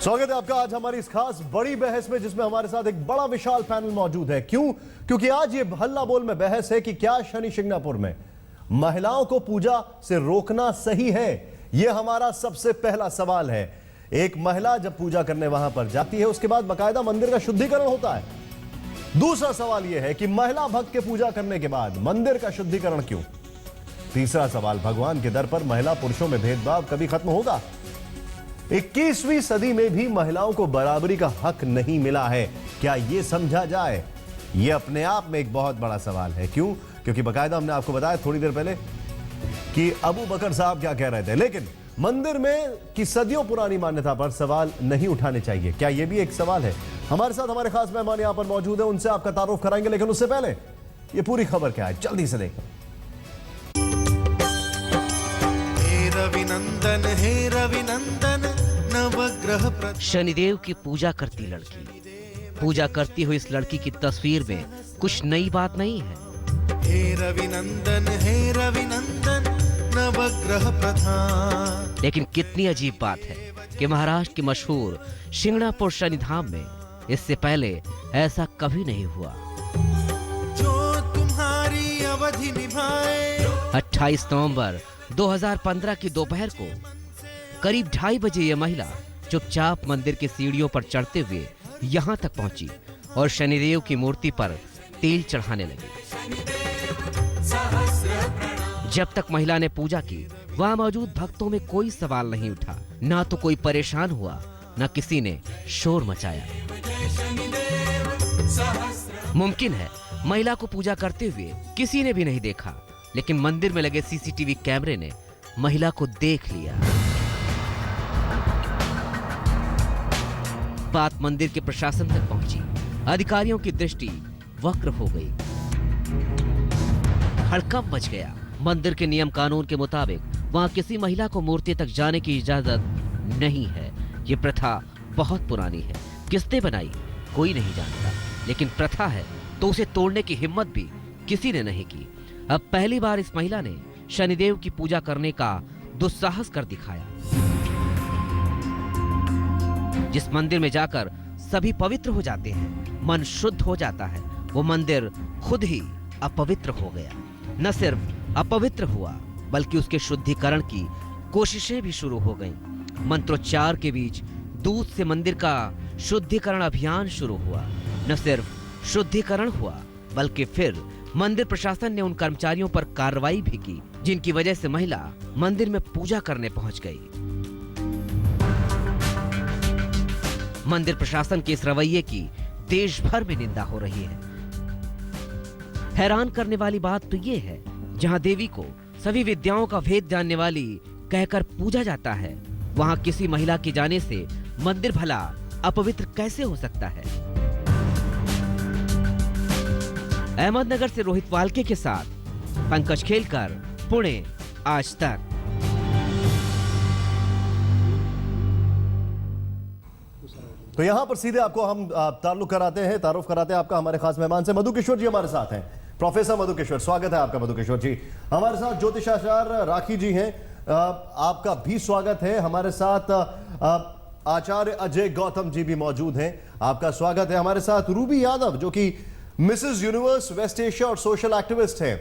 स्वागत है आपका आज हमारी इस खास बड़ी बहस में, जिसमें हमारे साथ एक बड़ा विशाल पैनल मौजूद है। क्यों? क्योंकि आज ये हल्ला बोल में बहस है कि क्या शनि शिंगणापुर में महिलाओं को पूजा से रोकना सही है। यह हमारा सबसे पहला सवाल है। एक महिला जब पूजा करने वहां पर जाती है, उसके बाद बाकायदा मंदिर का शुद्धिकरण होता है। दूसरा सवाल यह है कि महिला भक्त के पूजा करने के बाद मंदिर का शुद्धिकरण क्यों? तीसरा सवाल, भगवान के दर पर महिला पुरुषों में भेदभाव कभी खत्म होगा? 21वीं सदी में भी महिलाओं को बराबरी का हक नहीं मिला है, क्या यह समझा जाए? यह अपने आप में एक बहुत बड़ा सवाल है। क्यों? क्योंकि बाकायदा हमने आपको बताया थोड़ी देर पहले कि अबू बकर साहब क्या कह रहे थे, लेकिन मंदिर में की सदियों पुरानी मान्यता पर सवाल नहीं उठाने चाहिए। क्या यह भी एक सवाल है? हमारे साथ हमारे खास मेहमान यहां पर मौजूद है, उनसे आपका तारुफ कराएंगे, लेकिन उससे पहले ये पूरी खबर क्या है जल्दी से देखें। रविनंदन हे रविनंदन नवग्रह शनिदेव की पूजा करती लड़की, पूजा करती हुई इस लड़की की तस्वीर में कुछ नई बात नहीं है। हे रविनंदन नवग्रह प्रधान। लेकिन कितनी अजीब बात है कि महाराष्ट्र के मशहूर शिंगणापुर शनिधाम में इससे पहले ऐसा कभी नहीं हुआ। जो तुम्हारी अवधि निभाए। 28 नवंबर 2015 की दोपहर को करीब 2:30 बजे यह महिला चुपचाप मंदिर की सीढ़ियों पर चढ़ते हुए यहां तक पहुंची और शनिदेव की मूर्ति पर तेल चढ़ाने लगी। जब तक महिला ने पूजा की, वहां मौजूद भक्तों में कोई सवाल नहीं उठा, ना तो कोई परेशान हुआ, ना किसी ने शोर मचाया। मुमकिन है महिला को पूजा करते हुए किसी ने भी नहीं देखा, लेकिन मंदिर में लगे सीसीटीवी कैमरे ने महिला को देख लिया। बात मंदिर के प्रशासन तक पहुंची। अधिकारियों की दृष्टि वक्र हो गई। हड़कंप मच गया। मंदिर के नियम कानून के मुताबिक वहां किसी महिला को मूर्ति तक जाने की इजाजत नहीं है। ये प्रथा बहुत पुरानी है, किसने बनाई कोई नहीं जानता, लेकिन प्रथा है तो उसे तोड़ने की हिम्मत भी किसी ने नहीं की। अब पहली बार इस महिला ने शनिदेव की पूजा करने का दुस्साहस कर दिखाया। जिस मंदिर में जाकर सभी पवित्र हो जाते हैं, मन शुद्ध हो जाता है, वो मंदिर खुद ही अपवित्र हो गया। न सिर्फ अपवित्र हुआ, बल्कि उसके शुद्धिकरण की कोशिशें भी शुरू हो गईं। मंत्रोच्चार के बीच दूध से मंदिर का शुद्धिकरण अभियान शुरू हुआ। न सिर्फ शुद्धिकरण हुआ, बल्कि फिर मंदिर प्रशासन ने उन कर्मचारियों पर कार्रवाई भी की जिनकी वजह से महिला मंदिर में पूजा करने पहुंच गई। मंदिर प्रशासन के इस रवैये की देश भर में निंदा हो रही है। हैरान करने वाली बात तो ये है, जहां देवी को सभी विद्याओं का भेद जानने वाली कहकर पूजा जाता है, वहां किसी महिला के जाने से मंदिर भला अपवित्र कैसे हो सकता है? अहमदनगर से रोहित वाल्के के साथ पंकज खेलकर, पुणे, आज तक। तो यहां पर सीधे आपको हम तारुफ कराते हैं आपका हमारे खास मेहमान से। मधु किशोर जी हमारे साथ हैं, प्रोफेसर मधु किशोर, स्वागत है आपका मधु किशोर जी। हमारे साथ ज्योतिषाचार्य राखी जी हैं, आपका भी स्वागत है। हमारे साथ आचार्य अजय गौतम जी भी मौजूद हैं, आपका स्वागत है। हमारे साथ रूबी यादव, जो कि मिसेस यूनिवर्स वेस्ट एशिया और सोशल एक्टिविस्ट हैं,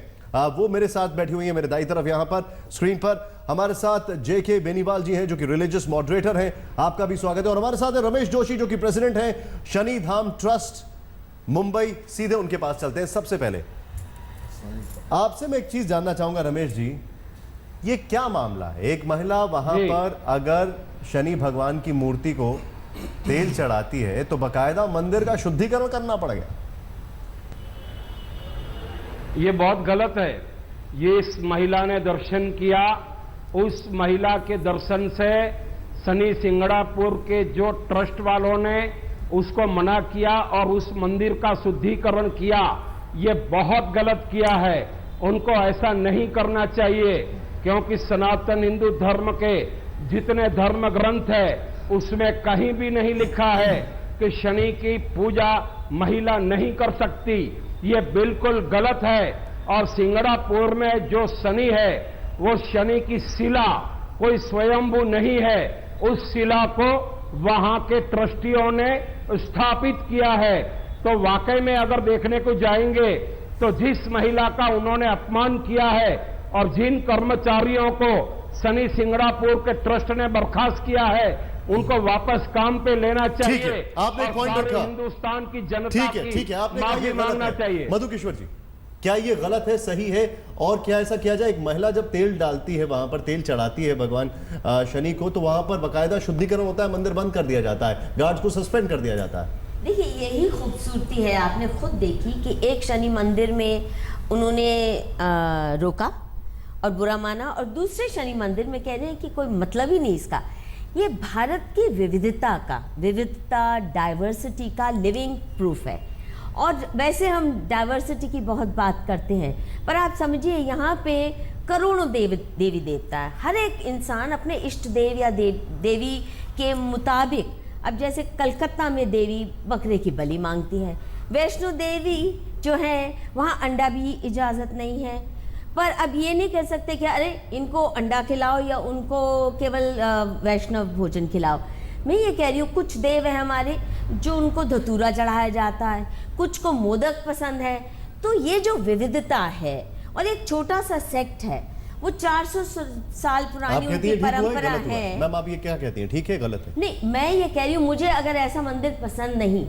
वो मेरे साथ बैठी हुई है मेरे दाईं तरफ यहां पर स्क्रीन पर। हमारे साथ जेके बेनीवाल जी हैं, जो कि रिलीजियस मॉडरेटर हैं, आपका भी स्वागत है। और हमारे साथ है रमेश जोशी, जो कि प्रेसिडेंट हैं शनि धाम ट्रस्ट मुंबई। सीधे उनके पास चलते हैं। सबसे पहले आपसे मैं एक चीज जानना चाहूंगा रमेश जी, ये क्या मामला है? एक महिला वहां पर अगर शनि भगवान की मूर्ति को तेल चढ़ाती है तो बाकायदा मंदिर का शुद्धिकरण करना पड़ेगा। ये बहुत गलत है। ये इस महिला ने दर्शन किया, उस महिला के दर्शन से शनि शिंगणापुर के जो ट्रस्ट वालों ने उसको मना किया और उस मंदिर का शुद्धिकरण किया, ये बहुत गलत किया है। उनको ऐसा नहीं करना चाहिए, क्योंकि सनातन हिंदू धर्म के जितने धर्म ग्रंथ है उसमें कहीं भी नहीं लिखा है कि शनि की पूजा महिला नहीं कर सकती। ये बिल्कुल गलत है। और सिंगणापुर में जो शनि है वो शनि की शिला कोई स्वयंभू नहीं है। उस शिला को वहां के ट्रस्टियों ने स्थापित किया है। तो वाकई में अगर देखने को जाएंगे तो जिस महिला का उन्होंने अपमान किया है और जिन कर्मचारियों को सनी सिंगड़ापुर के ट्रस्ट ने बर्खास्त किया है, उनको वापस काम पे लेना चाहिए। ठीक है, आपने एक पॉइंट और सारे रखा। हिंदुस्तान की जनता ठीक है, आपने कहा माफी ये गलत मांगना है। चाहिए। मधु किशोर जी, क्या ये गलत है, सही है? और क्या ऐसा किया जाए, एक महिला जब तेल डालती है, वहां पर तेल चढ़ाती है भगवान शनि को, तो वहां पर बकायदा शुद्धिकरण होता है, मंदिर बंद कर दिया जाता है, गार्ड्स को सस्पेंड कर दिया जाता है। देखिए, यही खूबसूरती है, आपने खुद देखी कि एक शनि मंदिर में उन्होंने रोका और बुरा माना, और दूसरे शनि मंदिर में कह रहे हैं कि कोई मतलब ही नहीं इसका। ये भारत की विविधता डाइवर्सिटी का लिविंग प्रूफ है। और वैसे हम डाइवर्सिटी की बहुत बात करते हैं, पर आप समझिए यहाँ पे करोड़ों देवी देवता है। हर एक इंसान अपने इष्ट देव या देवी के मुताबिक, अब जैसे कलकत्ता में देवी बकरे की बलि मांगती है, वैष्णो देवी जो है वहाँ अंडा भी इजाज़त नहीं है। पर अब ये नहीं कह सकते कि अरे इनको अंडा खिलाओ या उनको केवल वैष्णव भोजन खिलाओ। मैं ये कह रही हूँ, कुछ देव है हमारे जो उनको धतूरा चढ़ाया जाता है, कुछ को मोदक पसंद है। तो ये जो विविधता है, और एक छोटा सा सेक्ट है, वो 400 साल पुरानी उनकी परंपरा है। मैम, आप ये क्या कहती हैं, ठीक है गलत है? नहीं, मैं ये कह रही हूँ, मुझे अगर ऐसा मंदिर पसंद नहीं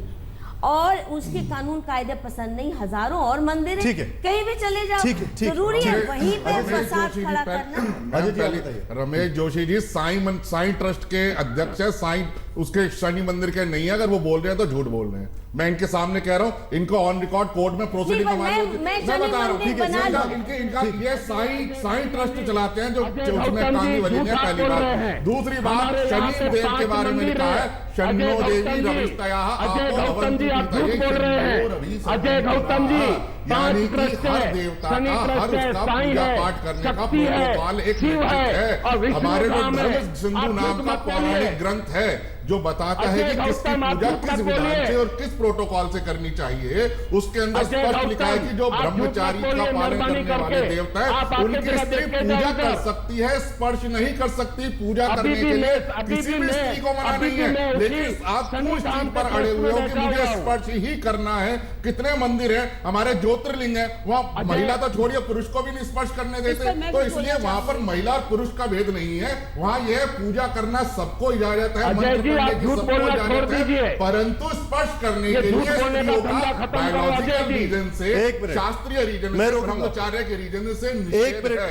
और उसके कानून कायदे पसंद नहीं, हजारों और मंदिर हैं, कहीं भी चले जाओ, जरूरी है वहीं पे फसाद खड़ा करना। रमेश जोशी जी साईं ट्रस्ट के अध्यक्ष है, साईं उसके शनि मंदिर के नहीं है। अगर वो बोल रहे हैं तो झूठ बोल रहे हैं। मैं इनके सामने कह रहा हूँ, इनको ऑन रिकॉर्ड कोर्ट में प्रोसीडिंग मैं बता रहा हूँ, इनका ये साईं ट्रस्ट चलाते हैं जो उसमें कानूनी वजह है। पहली बात। दूसरी बात, शनि देव के बारे में लिखा है, शन्नो देवी रविस्तया। अजय गौतम जी, आप झूठ बोल रहे हैं। अजय गौतम जी, यानी कि हर देवता का, हर उसका पूजा पाठ करने का प्रोटोकॉल एक है। हमारे जो धर्म सिंधु नाम का पौराणिक ग्रंथ है जो बताता है कि किसकी पूजा किस विधान से और किस प्रोटोकॉल से करनी चाहिए, उसके अंदर स्पष्ट लिखा है कि जो ब्रह्मचारी का पालन करने वाले देवता है उनकी स्त्री पूजा कर सकती है, स्पर्श नहीं कर सकती। पूजा करने के लिए किसी भी स्त्री को मना नहीं है, लेकिन आप क्यों इस चीज पर अड़े हुए हो कि मुझे स्पर्श ही करना है? कितने मंदिर है, हमारे ज्योतिर्लिंग है, वहाँ महिला तो छोड़िए, पुरुष को भी नहीं स्पर्श करने देते। तो इसलिए वहां पर महिला और पुरुष का भेद नहीं है, वहाँ यह पूजा करना सबको इजाजत है, मंत्र पढ़ने की सबको इजाजत है, परंतु स्पर्श करने के लिए स्त्रियों का बायोलॉजिकल रीजन से, शास्त्रीय रीजन से, ब्रह्मचार्य के रीजन से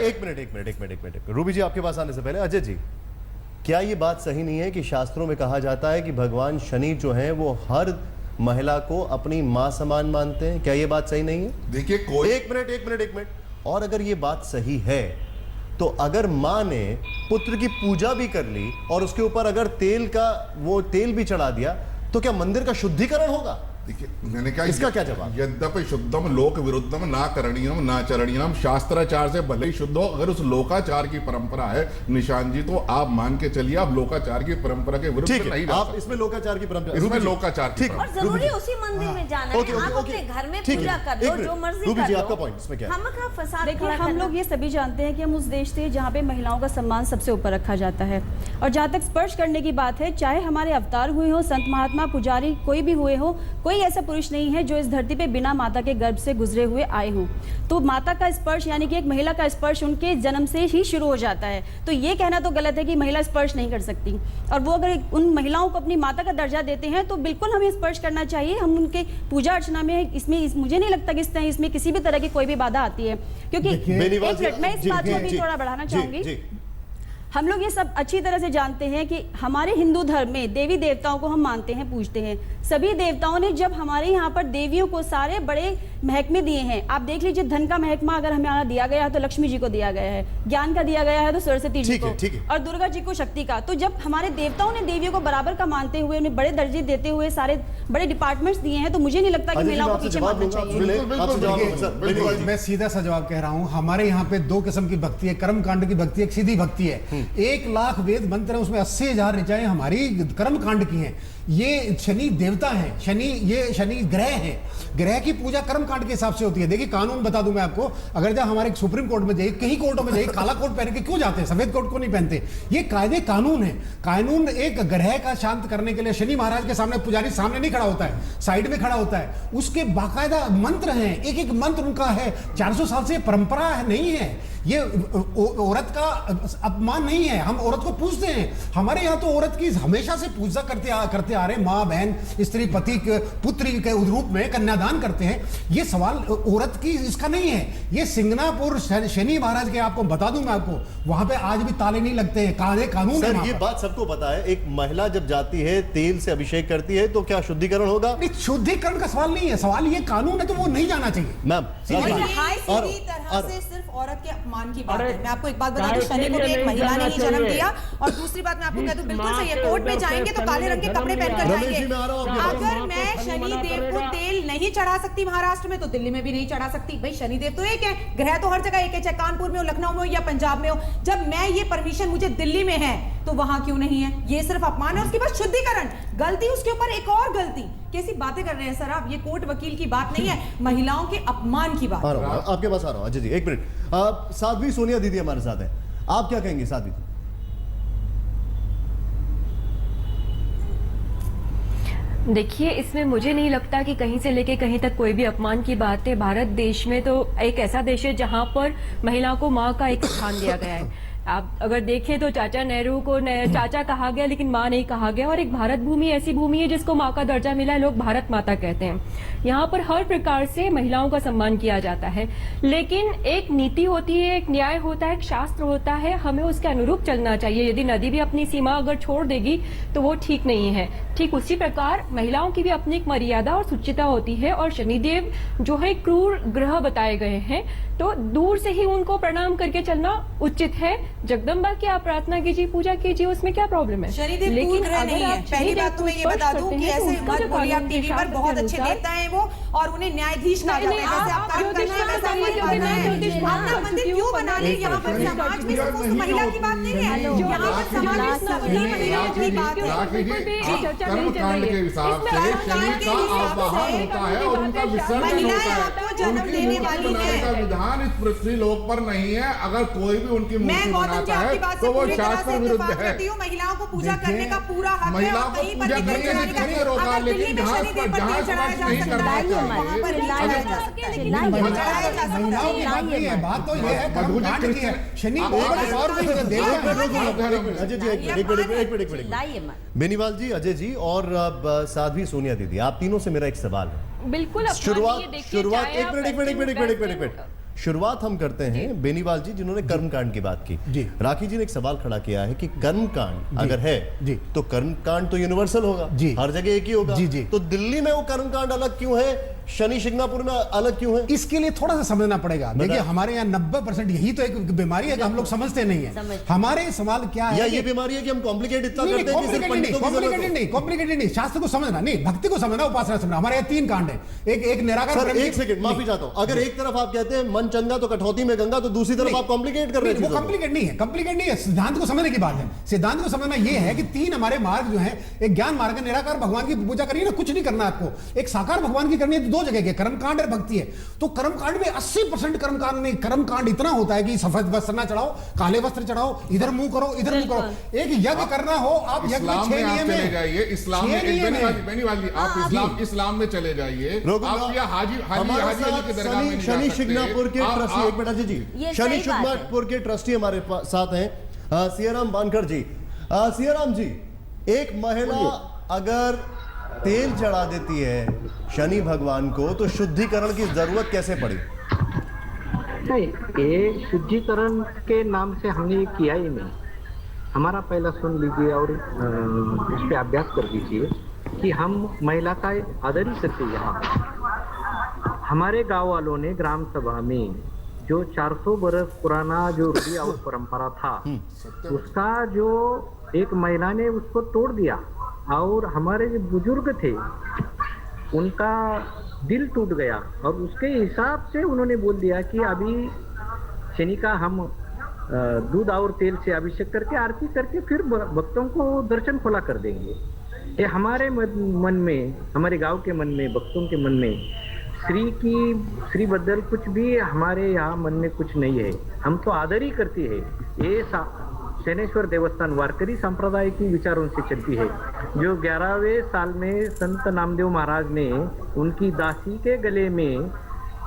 एक मिनट रूबी जी, आपके पास आने से पहले अजय जी, क्या ये बात सही नहीं है कि शास्त्रों में कहा जाता है कि भगवान शनि जो हैं वो हर महिला को अपनी मां समान मानते हैं? क्या ये बात सही नहीं है? देखिए, कोई एक मिनट और अगर ये बात सही है तो अगर मां ने पुत्र की पूजा भी कर ली और उसके ऊपर अगर तेल भी चढ़ा दिया तो क्या मंदिर का शुद्धिकरण होगा? देखिए, मैंने कहा इसका क्या जवाब? यद्यपि शुद्धम लोक विरुद्धम ना करणीयम ना चरणीयम, शास्त्राचार से भले ही शुद्ध हो, अगर उस लोकाचार की परंपरा है निशान जी, तो आप मान के चलिए आप लोकाचार की परंपरा के विरुद्ध नहीं जा आप सकते। इसमें लोकाचार की परंपरा, इसमें लोकाचार की और जरूरी उसी मंदिर में जाना है, आप अपने घर में पूजा कर लो, जो मर्जी कर लो। आपका पॉइंट इसमें क्या है? हम फसाद देखिए, हम लोग ये सभी जानते हैं कि हम उस देश से जहाँ पे महिलाओं का सम्मान सबसे ऊपर रखा जाता है। और जहाँ तक स्पर्श करने की बात है, चाहे हमारे अवतार हुए हो, संत महात्मा पुजारी कोई भी हुए हो, कोई ऐसा पुरुष नहीं है जो इस धरती पे बिना माता के गर्भ से गुजरे हुए आए हों। तो माता का स्पर्श यानी कि एक महिला का स्पर्श उनके जन्म से ही शुरू हो जाता है। तो ये कहना तो गलत है कि महिला स्पर्श नहीं कर सकती। और वो अगर उन महिलाओं को अपनी माता का दर्जा देते हैं तो बिल्कुल हमें स्पर्श करना चाहिए। हम उनके पूजा अर्चना में मुझे नहीं लगता कि इसमें किसी भी तरह की कोई भी बाधा आती है, क्योंकि मैं इस बात को भी थोड़ा बढ़ाना चाहूंगी। हम लोग ये सब अच्छी तरह से जानते हैं कि हमारे हिंदू धर्म में देवी देवताओं को हम मानते हैं, पूजते हैं। सभी देवताओं ने जब हमारे यहाँ पर देवियों को सारे बड़े महकमे दिए हैं, आप देख लीजिए, धन का महकमा अगर हमें यहाँ दिया गया है तो लक्ष्मी जी को दिया गया है, ज्ञान का दिया गया है तो सरस्वती जी को, और दुर्गा जी को शक्ति का। तो जब हमारे देवताओं ने देवियों को बराबर का मानते हुए, उन्हें बड़े दर्जे देते हुए सारे बड़े डिपार्टमेंट्स दिए हैं, तो मुझे नहीं लगता कि महिलाओं को पीछे मानना चाहिए। मैं सीधा सा जवाब कह रहा हूँ, हमारे यहाँ पे दो किस्म की भक्ति है, कर्म कांड की भक्ति, एक सीधी भक्ति है। 1 लाख वेद मंत्र हैं, उसमें 80,000 ऋचाएं हमारी कर्म कांड की हैं। ये शनि देवता हैं, ये शनि ग्रह हैं। ग्रह की पूजा कर्म कांड के हिसाब से होती है। देखिए कानून बता दूं मैं आपको, अगर जब हमारे सुप्रीम कोर्ट में जाइए, कहीं कोर्टों में जाइए, काला कोट पहन के क्यों जाते हैं, सफेद कोट को नहीं पहनते। ये कायदे कानून है। कानून एक ग्रह का शांत करने के लिए शनि महाराज के सामने पुजारी सामने नहीं खड़ा होता है, साइड में खड़ा होता है। उसके बाकायदा मंत्र हैं, एक एक मंत्र उनका है। 400 साल से परंपरा नहीं है। ये औरत का अपमान नहीं है। हम औरत को पूजते हैं। हमारे यहाँ तो औरत की हमेशा से पूजा करते आ रहे, माँ बहन स्त्री पति पुत्री के रूप में कन्यादान करते हैं। ये सवाल औरत की इसका नहीं है। ये सिंगनापुर शनि महाराज के, आपको बता दूं मैं आपको, वहां पे आज भी ताले नहीं लगते हैं। कानून सर है। ये बात सबको पता है। एक महिला जब जाती है तेल से अभिषेक करती है तो क्या शुद्धिकरण होगा? शुद्धिकरण का सवाल नहीं है, सवाल ये कानून है तो वो नहीं जाना चाहिए मैम। सीधी तरह से सिर्फ औरत के अपमान की बात है। मैं आपको एक बात बता दूं, शनि को एक महिला ने ही जन्म दिया। और दूसरी बात मैं आपको कह दूं, बिल्कुल सही है, कोर्ट में जाएंगे तो काले रंग के कपड़े पहनकर जाएंगे। अगर मैं शनि देव को तेल नहीं चढ़ा सकती महाराष्ट्र में, तो दिल्ली में भी नहीं चढ़ा सकती। भाई शनि देव तो एक है, ग्रह तो हर जगह एक है, चाहे कानपुर में हो, लखनऊ में हो या पंजाब में हो। जब मैं ये परमिशन मुझे दिल्ली में है तो वहां क्यों नहीं है? ये सिर्फ अपमान है। उसके बाद शुद्धिकरण, गलती उसके ऊपर एक और गलती। कैसी बातें कर रहे हैं सर आप? ये कोर्ट वकील की बात नहीं है, महिलाओं के अपमान की बात। आपके पास आ रहा हूं अजय जी, एक मिनट। साध्वी सोनिया दीदी हमारे साथ है, आप क्या कहेंगे साध्वी? देखिए, इसमें मुझे नहीं लगता कि कहीं से लेके कहीं तक कोई भी अपमान की बात है। भारत देश में तो एक ऐसा देश है जहां पर महिला को मां का एक स्थान दिया गया है। आप अगर देखें तो चाचा नेहरू को चाचा कहा गया लेकिन माँ नहीं कहा गया। और एक भारत भूमि ऐसी भूमि है जिसको माँ का दर्जा मिला है, लोग भारत माता कहते हैं। यहाँ पर हर प्रकार से महिलाओं का सम्मान किया जाता है, लेकिन एक नीति होती है, एक न्याय होता है, एक शास्त्र होता है, हमें उसके अनुरूप चलना चाहिए। यदि नदी भी अपनी सीमा अगर छोड़ देगी तो वो ठीक नहीं है। ठीक उसी प्रकार महिलाओं की भी अपनी एक मर्यादा और सुचिता होती है। और शनिदेव जो है क्रूर ग्रह बताए गए हैं, तो दूर से ही उनको प्रणाम करके चलना उचित है। जगदम्बा की आप प्रार्थना कीजिए, पूजा कीजिए, उसमें क्या प्रॉब्लम है? शनिदेव क्रूर ग्रह नहीं है। पहली बात तो मैं ये बता दूं कि ऐसे मत बोलिए, आप टीवी पर बहुत अच्छे नेता हैं वो, और उन्हें न्यायाधीश कहा जाता है। जैसे आप काम करना है वैसा मत करना है। अपना मंदिर क्यों बना ले? यहाँ पर समाज में सिर्फ उस महिला की बात नहीं है, यहाँ पर समाज में सभी महिलाओं की बात है। कर्मकांड के हिसाब से शनि का आवाहन होता है और उनका विसर्जन होता है। जन्म देने वाली है। विधान इस पृथ्वी लोक पर नहीं है। अगर कोई भी उनकी मूर्ति बनाता है तो वो शास्त्र विरुद्ध है। महिलाओं को पूजा करने का पूरा हक है। महिलाओं को पूजा करने नहीं रोका, लेकिन जहाँ स्पर्श नहीं करना चाहिए। महिलाओं की बात नहीं है, बात तो ये है कर्मकांड की है। शनि बेनीवाल जी, अजय जी और साध्वी सोनिया दीदी, आप तीनों से मेरा एक सवाल है। बिल्कुल शुरुआत हम करते हैं बेनीवाल जी, जिन्होंने कर्मकांड की बात की। जी। राखी जी ने एक सवाल खड़ा किया है कि कर्मकांड अगर है जी तो कर्मकांड तो यूनिवर्सल होगा जी, हर जगह एक ही होगा जी जी। तो दिल्ली में वो कर्मकांड अलग क्यों है, शनि शिंगणापुर में अलग क्यों है? इसके लिए थोड़ा सा समझना पड़ेगा। देखिए हमारे यहाँ 90% यही तो एक बीमारी है कि हम लोग समझते नहीं है। हमारे सवाल क्या है, ये बीमारी है कि हम कॉम्प्लिकेट इतना करते हैं कि सिर्फ पंडितों की जरूरत है। कॉम्प्लिकेटेड नहीं, शास्त्र को समझना नहीं, भक्ति को समझना, उपासना समझना। हमारे यहाँ 3 कांड है। एक निराकार। एक सेकंड माफी चाहता हूं, अगर एक तरफ आप कहते हैं मन चंगा तो कठौती में गंगा, तो दूसरी तरफ आप कॉम्प्लिकेट कर रहे हैं। वो कॉम्प्लिकेट नहीं है, कॉम्प्लिकेट नहीं है, सिद्धांत को समझने की बात है। सिद्धांत को समझना ये है कि 3 हमारे मार्ग जो है, एक ज्ञान मार्ग है, निराकार भगवान की पूजा करिए ना, कुछ नहीं करना आपको। एक साकार भगवान की करनी है तो 2 जगह के कर्मकांड और भक्ति है। तो कर्मकांड में 80% कर्मकांड में कर्मकांड इतना होता है कि सफेद वस्त्र ना चढ़ाओ, काले वस्त्र चढ़ाओ, इधर मुंह करो, इधर मुंह करो। एक यज्ञ करना हो, आप यज्ञ में 6 नियम चले जाइए। इस्लाम में बेनीवाल जी, आप इस्लाम में चले जाइए। आप या हाजी की दरगाह में शनि शिंगणापुर के ट्रस्टी, एक मिनट जी, शनि शिंगणापुर के ट्रस्टी हमारे साथ हैं सियाराम बानकर जी। सियाराम जी, एक महिला अगर तेल चढ़ा देती है शनि भगवान को तो शुद्धिकरण की जरूरत कैसे पड़ी? नहीं, ये शुद्धिकरण के नाम से हमने ये किया ही नहीं। हमारा पहला सुन लीजिए और उस पर अभ्यास कर दीजिए कि हम महिला का आदर ही करते। यहाँ हमारे गांव वालों ने ग्राम सभा में जो 400 बरस पुराना जो रूढ़ी और परंपरा था, उसका जो एक महिला ने उसको तोड़ दिया। और हमारे जो बुजुर्ग थे उनका दिल टूट गया और उसके हिसाब से उन्होंने बोल दिया कि अभी शनि का हम दूध और तेल से अभिषेक करके आरती करके फिर भक्तों को दर्शन खुला कर देंगे। ये हमारे मन में, हमारे गांव के मन में, भक्तों के मन में श्री बदल कुछ भी हमारे यहाँ मन में कुछ नहीं है। हम तो आदर ही करती है। ये शनेश्वर देवस्थान वारकरी संप्रदाय की विचारों से चलती है। जो 11वें साल में संत नामदेव महाराज ने उनकी दासी के गले में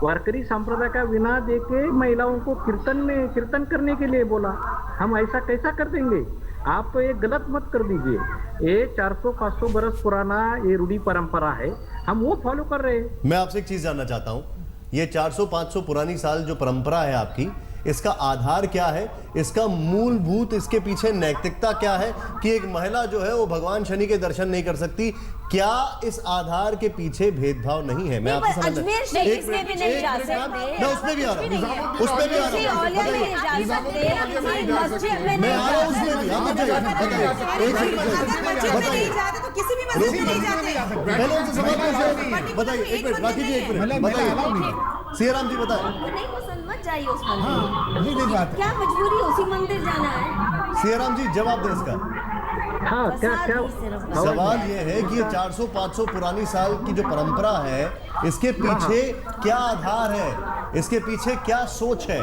वारकरी संप्रदाय का विना देके महिलाओं को कीर्तन करने के लिए बोला। हम ऐसा कैसा कर देंगे? आप तो ये गलत मत कर दीजिए। ये 400-500 बरस पुराना ये रूढ़ी परंपरा है, हम वो फॉलो कर रहे हैं। मैं आपसे एक चीज जानना चाहता हूं, ये 400-500 पुरानी साल जो परंपरा है आपकी, इसका आधार क्या है? इसका मूलभूत इसके पीछे नैतिकता क्या है कि एक महिला जो है वो भगवान शनि के दर्शन नहीं कर सकती? क्या इस आधार के पीछे भेदभाव नहीं है? मैं आपसे समझ अजमेर शरीफ में भी नहीं जा सकते, मैं उसमें भी आ रहा हूँ, उसमें भी आ रहा हूँ, औलिया में नहीं जा सकते, मस्जिद में मैं आ रहा हूँ उसमें भी। आप मस्जिद में नहीं जाते तो किसी भी मस्जिद में नहीं जाते। पहले उनसे सवाल पूछिए। बताइए, एक मिनट, राखी जी एक मिनट बताइए, सियाराम जी बताइए। नहीं पसंद मत जाइए उस मंदिर में, क्या मजबूरी है उसी मंदिर जाना है? सियाराम जी जवाब दें इसका। हाँ, क्या सवाल ये है कि ये 400-500 पुरानी साल की जो परंपरा है, इसके पीछे क्या आधार है? इसके पीछे क्या सोच है?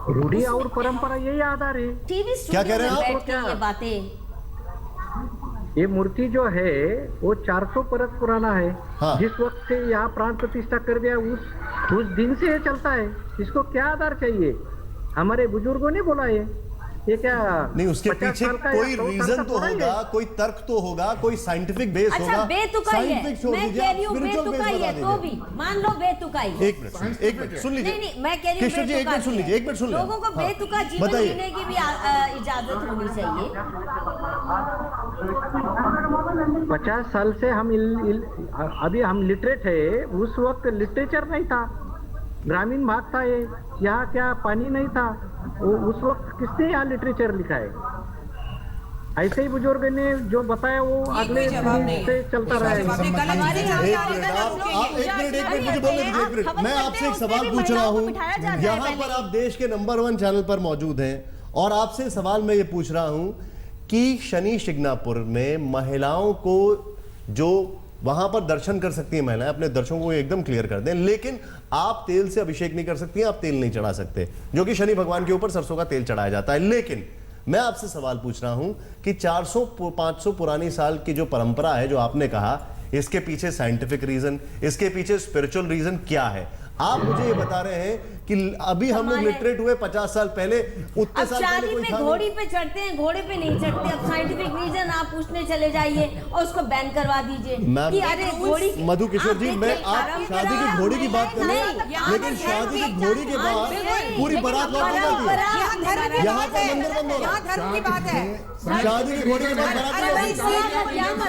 रूढ़ी और परंपरा यही आधार है। क्या कह रहे हैं आप? ये बातें, ये मूर्ति जो है वो 400 बरस पुराना है। हाँ। जिस वक्त से यहाँ प्राण प्रतिष्ठा कर दिया उस दिन से ये चलता है। इसको क्या आधार चाहिए? हमारे बुजुर्गों ने बोला है। ये क्या नहीं, उसके पीछे कोई रीजन तो होगा, कोई तर्क तो होगा, कोई साइंटिफिक बेस होगा। अच्छा बेतुकाई है, मैं कह रही हूँ बेतुकाई है तो भी मान लो बेतुकाई। एक मिनट सुन लीजिए। नहीं मैं कह रही हूँ कृष्ण जी एक मिनट सुन लीजिए, एक मिनट सुन लीजिए। लोगों को बेतुका जीवन जीने की भी इजाजत होनी चाहिए। 50 साल से हम अभी हम लिटरेट है। उस वक्त लिटरेचर नहीं था, ग्रामीण भाग था ये, यहाँ क्या पानी नहीं था। उस वक्त किसने यहाँ लिटरेचर लिखा है? ऐसे ही बुजुर्ग ने जो बताया वो अगले से चलता रहा है। मैं आपसे एक सवाल पूछ रहा हूँ। यहाँ पर आप देश के नंबर 1 चैनल पर मौजूद हैं और आपसे सवाल मैं ये पूछ रहा हूँ कि शनि शिंगणापुर में महिलाओं को जो वहां पर दर्शन कर सकती है महिलाएं, अपने दर्शकों को एकदम क्लियर कर दें, लेकिन आप तेल से अभिषेक नहीं कर सकती, आप तेल नहीं चढ़ा सकते, जो कि शनि भगवान के ऊपर सरसों का तेल चढ़ाया जाता है। लेकिन मैं आपसे सवाल पूछ रहा हूं कि 400-500 पुरानी साल की जो परंपरा है, जो आपने कहा, इसके पीछे साइंटिफिक रीजन, इसके पीछे स्पिरिचुअल रीजन क्या है? आप मुझे ये बता रहे हैं कि अभी हम लोग लिटरेट हुए 50 साल पहले, उतने साल पहले कोई था नहीं। घोड़ी पे चढ़ते हैं, घोड़े पे नहीं चढ़ते। अब साइंटिफिक रीजन आप पूछने चले जाइए और उसको बैन करवा दीजिए कि अरे घोड़ी। मधु किशोर जी, मैं आप शादी की घोड़ी की बात कर रहे हैं, लेकिन शादी की घोड़ी के बाद पूरी बारात लौट जाती है। यहाँ पर मंदिर बंद हो रहा है, धर्म की बात है। शादी की घोड़ी के बाद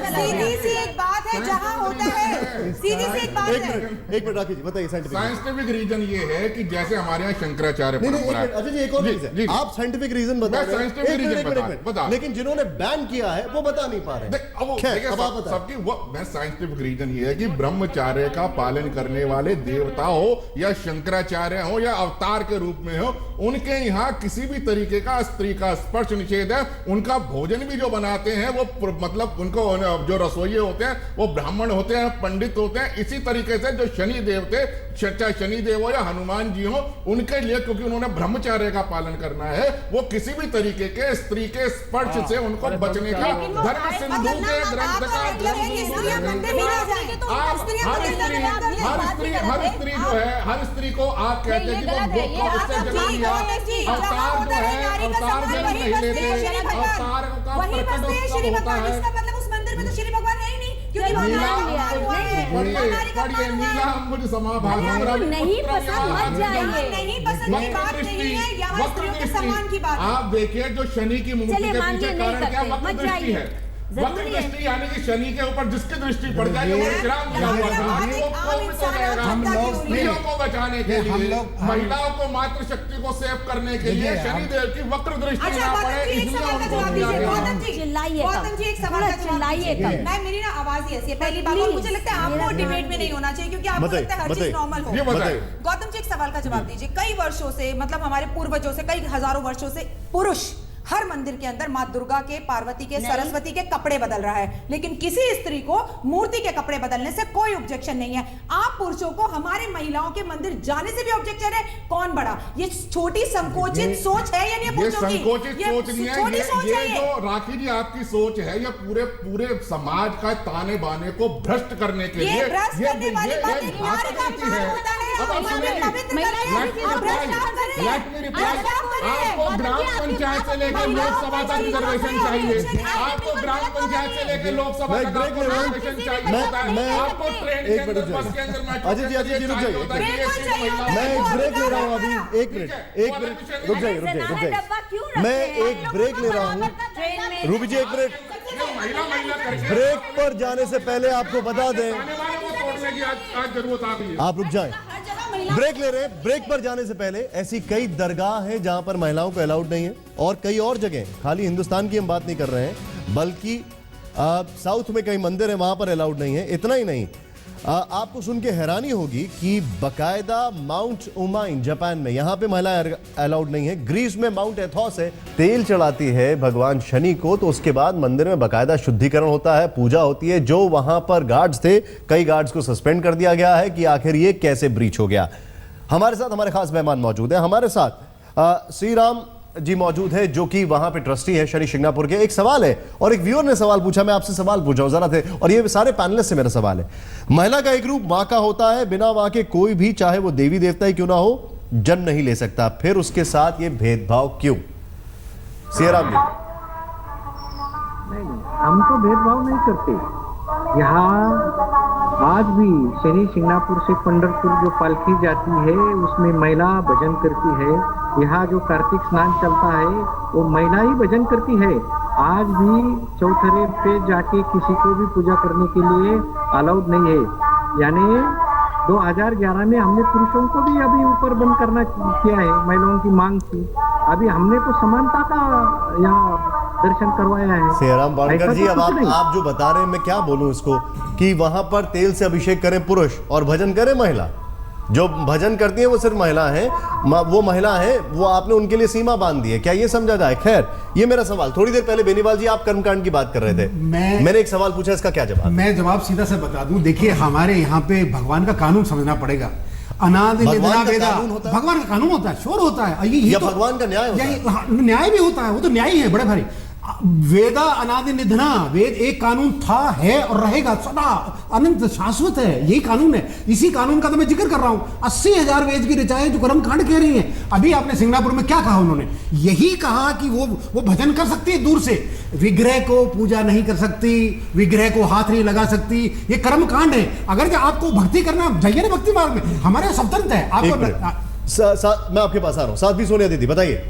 सीधी सी एक बात है, जहाँ होता है सीधी सी एक बात है। एक मिनट राखी जी बताइए। साइंटिफिक रीजन ये है कि जैसे हमारे यहाँ शंकराचार्य परंपरा है। अच्छा जी, एक और चीज है, आप साइंटिफिक रीजन बता रहे हैं, लेकिन जिन्होंने बैन किया है वो बता नहीं पा रहे हैं। सबकी वो मैं साइंटिफिक रीजन ये है कि ब्रह्मचार्य का पालन करने वाले देवता हो या शंकराचार्य हो या अवतार के रूप में हो, उनके यहाँ किसी भी तरीके का स्त्री का स्पर्श निषेध है। उनका भोजन भी जो बनाते हैं वो मतलब उनको जो रसोइये होते हैं वो ब्राह्मण होते हैं, पंडित होते हैं। इसी तरीके से जो शनि देवते, चाहे शनि देव हो या हनुमान जी हो, उनके लिए क्योंकि उन्होंने ब्रह्मचार्य का पालन करना है, वो किसी भी तरीके के स्त्री के स्पर्श से उनको बचने का धर्म सिंधु के ग्रंथ का हर स्त्री को आप कहते हैं कि वो उससे जन्म लिया। अवतार जो है, अवतार जन्म नहीं लेते, अवतार का प्रकट होता है। इसका मतलब उस मंदिर में तो श्री भगवान है ही नहीं, क्योंकि नहीं पसंद की बात नहीं है, यहाँ स्त्रियों के सम्मान की बात है। आप देखिए जो शनि की मूर्ति के पीछे कारण क्या वक्र दृष्टि है। जरूरी है। दृष्टि यानी कि शनि के ऊपर जिसकी दृष्टि पड़ जाए वो विश्राम किया हुआ था, वो कोपित हो जाएगा। स्त्रियों को बचाने के लिए, महिलाओं को मातृशक्ति को सेव करने के लिए शनिदेव की वक्र दृष्टि ना पड़े, इसलिए उनको दिया गया। गौतम जी एक सवाल का जवाब दीजिए। मैं मेरी ना आवाज ही ऐसी है पहली बात, और मुझे लगता है आपको डिबेट में नहीं होना चाहिए क्योंकि आपको लगता है हर चीज नॉर्मल हो। गौतम जी एक सवाल का जवाब दीजिए। कई वर्षों से, मतलब हमारे पूर्वजों से, कई हजारों वर्षों से पुरुष हर मंदिर के अंदर माँ दुर्गा के, पार्वती के, सरस्वती के कपड़े बदल रहा है, लेकिन किसी स्त्री को मूर्ति के कपड़े बदलने से कोई ऑब्जेक्शन नहीं है। आप पुरुषों को हमारे महिलाओं के मंदिर जाने से भी ऑब्जेक्शन है, कौन बड़ा? ये छोटी संकोचित सोच है या नहीं? ये संकोचित सोच नहीं है, ये जो राखी जी आपकी सोच है, ये पूरे समाज का ताने बाने को भ्रष्ट करने के लिए भ्रष्ट करने वाली बात है। आपको ग्राम पंचायत से लेकर लोकसभा तक रिजर्वेशन चाहिए, आपको ग्राम पंचायत से लेकर लोकसभा तक रिजर्वेशन चाहिए, आपको ट्रेन के अंदर, बस के अंदर अजय जी रुक जाइए, मैं एक ब्रेक ले रहा हूँ अभी, एक मिनट रुक जाइए, मैं एक ब्रेक ले रहा हूँ। रूबी जी एक मिनट, ब्रेक पर जाने से पहले आपको बता दें, आप रुक जाएं, ब्रेक ले रहे हैं। ब्रेक पर जाने से पहले ऐसी कई दरगाह हैं जहां पर महिलाओं को अलाउड नहीं है, और कई और जगह, खाली हिंदुस्तान की हम बात नहीं कर रहे हैं, बल्कि साउथ में कई मंदिर हैं वहां पर अलाउड नहीं है। इतना ही नहीं, आपको सुन के हैरानी होगी कि बकायदा माउंट उमाइन जापान में, यहां पे महिलाएं अलाउड नहीं है। ग्रीस में माउंट एथोस है, तेल चढ़ाती है भगवान शनि को, तो उसके बाद मंदिर में बकायदा शुद्धिकरण होता है, पूजा होती है। जो वहां पर गार्ड्स थे, कई गार्ड्स को सस्पेंड कर दिया गया है कि आखिर ये कैसे ब्रीच हो गया। हमारे साथ हमारे खास मेहमान मौजूद हैं, हमारे साथ श्री राम जी मौजूद है, जो कि वहां पे ट्रस्टी है शनि शिंगणापुर के। एक सवाल है, और एक व्यूअर ने सवाल पूछा, मैं आपसे सवाल पूछा जरा थे, और ये सारे पैनलिस्ट से मेरा सवाल है। महिला का एक रूप मां का होता है, बिना मां के कोई भी, चाहे वो देवी देवता ही क्यों ना हो, जन्म नहीं ले सकता, फिर उसके साथ ये भेदभाव क्यों? सियाराम जी। नहीं, हम तो भेदभाव नहीं करते। यहाँ आज भी शनि शिंगणापुर से पंढरपुर जो पालकी जाती है उसमें महिला भजन करती है। यहाँ जो कार्तिक स्नान चलता है वो महिला ही भजन करती है। आज भी चौथरे पे जाके किसी को भी पूजा करने के लिए अलाउड नहीं है। यानी 2011 में हमने पुरुषों को भी अभी ऊपर बंद करना किया है, महिलाओं की मांग थी। अभी हमने तो समानता का यहाँ दर्शन करवाया है। सियाराम बाणकर जी, अब आप जो बता रहे हैं, मैं क्या बोलूं इसको, कि वहां पर तेल से अभिषेक करें पुरुष और भजन करें महिला। जो भजन करती है वो सिर्फ महिला है, वो महिला है, वो आपने उनके लिए सीमा बांध दी है, क्या ये समझा जाए? खैर, ये मेरा सवाल। थोड़ी देर पहले बेनीवाल जी आप कर्मकांड की बात कर रहे थे, मैंने एक सवाल पूछा, इसका क्या जवाब? मैं जवाब सीधा से बता दूं। देखिए, हमारे यहाँ पे भगवान का कानून समझना पड़ेगा। अनादि निधना वेदा, भगवान का कानून होता है, शोर होता है, ये तो भगवान का न्याय होता है। न्याय भी होता है, वो तो न्याय ही है बड़े भारी। वेदा अनादि निधना, वेद एक कानून था, है और रहेगा, सदा अनंत शाश्वत है, यही कानून है। इसी कानून का तो मैं जिक्र कर रहा हूं। 80,000 वेद की ऋचाएं जो कर्मकांड कह रही हैं। अभी आपने सिंगापुर में क्या कहा? उन्होंने यही कहा कि वो भजन कर सकती है दूर से, विग्रह को पूजा नहीं कर सकती, विग्रह को हाथ नहीं लगा सकती, ये कर्मकांड है। अगर आपको भक्ति करना, जाइए ना भक्ति मार्ग में, हमारे स्वतंत्र है। आपको मैं आपके पास आ रहा हूं, साथ भी सोनिया दीदी बताइए।